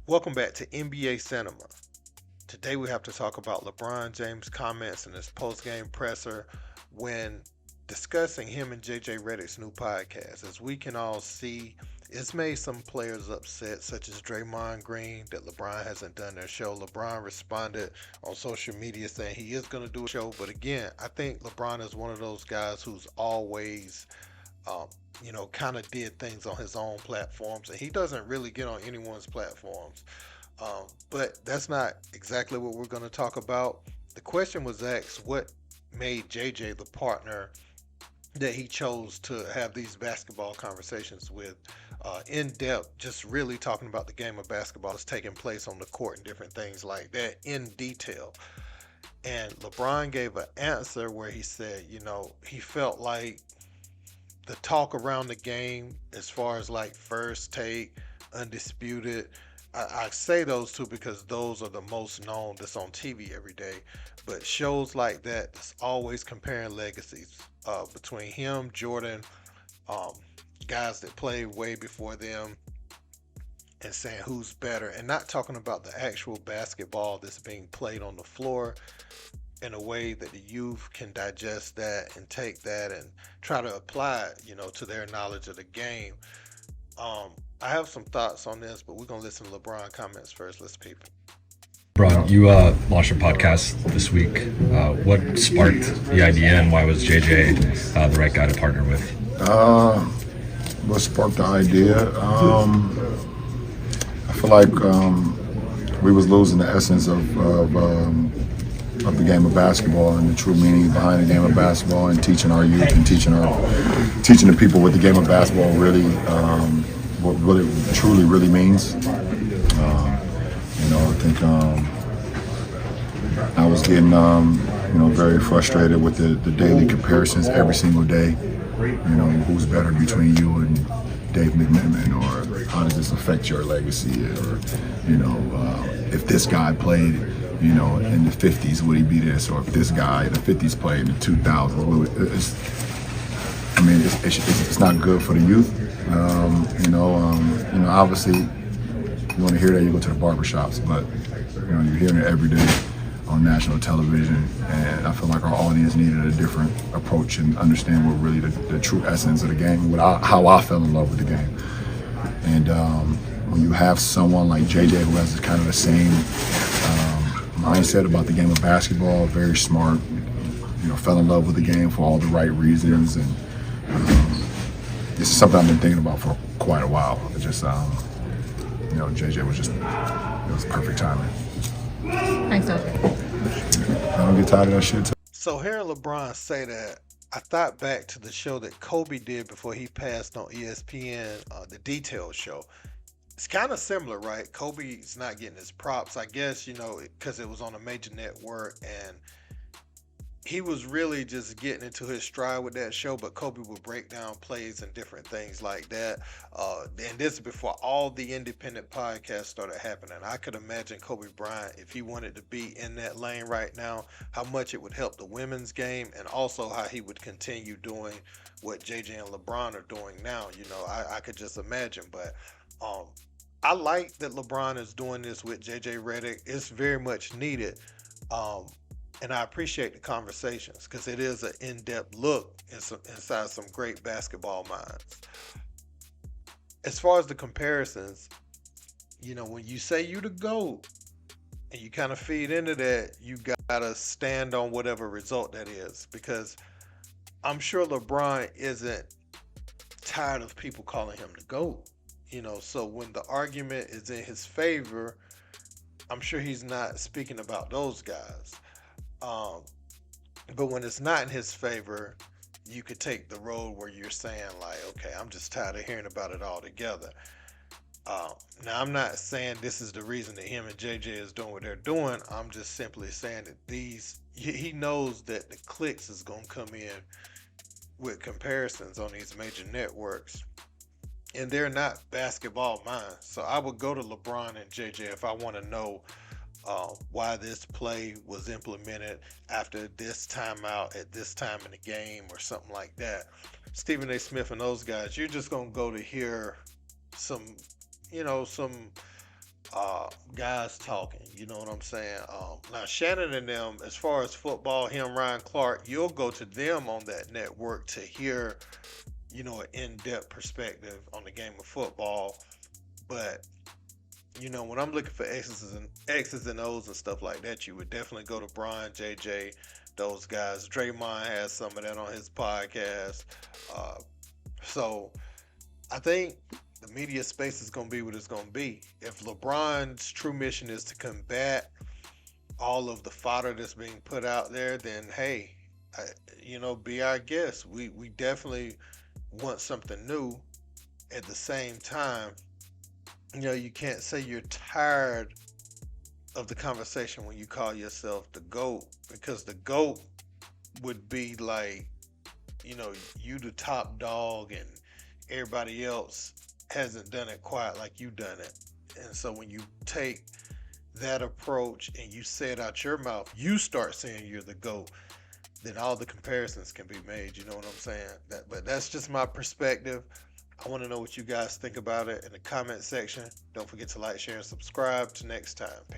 Welcome back to NBA Cinema. Today we have to talk about LeBron James' comments in his post-game presser when discussing him and JJ Redick's new podcast. As we can all see, it's made some players upset, such as Draymond Green, that LeBron hasn't done their show. LeBron responded on social media saying he is going to do a show, but again, I think LeBron is one of those guys who's always um, kind of did things on his own platforms, and he doesn't really get on anyone's platforms. But that's not exactly what we're going to talk about. The question was asked, what made JJ the partner that he chose to have these basketball conversations with, in depth, just really talking about the game of basketball that's taking place on the court and different things like that in detail. And LeBron gave an answer where he said, he felt like the talk around the game, as far as like First Take, Undisputed, I say those two because those are the most known that's on TV every day. But shows like that, it's always comparing legacies between him, Jordan, um, guys that played way before them, and saying who's better, and not talking about the actual basketball that's being played on the floor in a way that the youth can digest that and take that and try to apply it, to their knowledge of the game. I have some thoughts on this, but we're gonna listen to LeBron comments first. Let's peep it. Bron, you launched a podcast this week. What sparked the idea, and why was JJ the right guy to partner with? Uh, what sparked the idea? I feel like we was losing the essence of the game of basketball and the true meaning behind the game of basketball, and teaching our youth and teaching the people what the game of basketball really what it truly really means. I think I was getting very frustrated with the daily comparisons every single day. Who's better between you and Dave McMenamin, or how does this affect your legacy, or if this guy played in the 50s, would he be this, or if this guy in the 50s played in the 2000s, it's not good for the youth. Obviously, you want to hear that, you go to the barbershops, but you're hearing it every day on national television, and I feel like our audience needed a different approach and understand what really the true essence of the game, how I fell in love with the game. And when you have someone like JJ who has kind of the same mindset about the game of basketball, very smart, fell in love with the game for all the right reasons, and this is something I've been thinking about for quite a while. It just, JJ was it was perfect timing. Thanks, Dr. I don't get tired of that shit. So hearing LeBron say that, I thought back to the show that Kobe did before he passed on ESPN, the Detail Show. It's kind of similar, right? Kobe's not getting his props, I guess, because it was on a major network, and he was really just getting into his stride with that show. But Kobe would break down plays and different things like that. And this is before all the independent podcasts started happening. I could imagine Kobe Bryant, if he wanted to be in that lane right now, how much it would help the women's game, and also how he would continue doing what JJ and LeBron are doing now. I could just imagine. But um, I like that LeBron is doing this with JJ Redick. It's very much needed. Um, and I appreciate the conversations because it is an in-depth look inside some great basketball minds. As far as the comparisons, when you say you the GOAT and you kind of feed into that, you gotta stand on whatever result that is, because I'm sure LeBron isn't tired of people calling him the GOAT. So when the argument is in his favor, I'm sure he's not speaking about those guys. Um, but when it's not in his favor, you could take the road where you're saying like, okay, I'm just tired of hearing about it altogether. Now, I'm not saying this is the reason that him and JJ is doing what they're doing. I'm just simply saying that he knows that the clicks is gonna come in with comparisons on these major networks, and they're not basketball minds. So I would go to LeBron and JJ if I want to know why this play was implemented after this timeout at this time in the game or something like that. Stephen A. Smith and those guys, you're just gonna go to hear some, some guys talking. You know what I'm saying? Now Shannon and them, as far as football, him, Ryan Clark, you'll go to them on that network to hear, an in-depth perspective on the game of football. But when I'm looking for X's and O's and stuff like that, you would definitely go to Brian, JJ, those guys. Draymond has some of that on his podcast. So I think the media space is going to be what it's going to be. If LeBron's true mission is to combat all of the fodder that's being put out there, then hey, be our guest. We definitely want something new. At the same time, you can't say you're tired of the conversation when you call yourself the GOAT, because the GOAT would be like, you the top dog and everybody else hasn't done it quite like you done it. And so when you take that approach and you say it out your mouth, you start saying you're the GOAT, then all the comparisons can be made. You know what I'm saying? But that's just my perspective. I want to know what you guys think about it in the comment section. Don't forget to like, share, and subscribe. Till next time.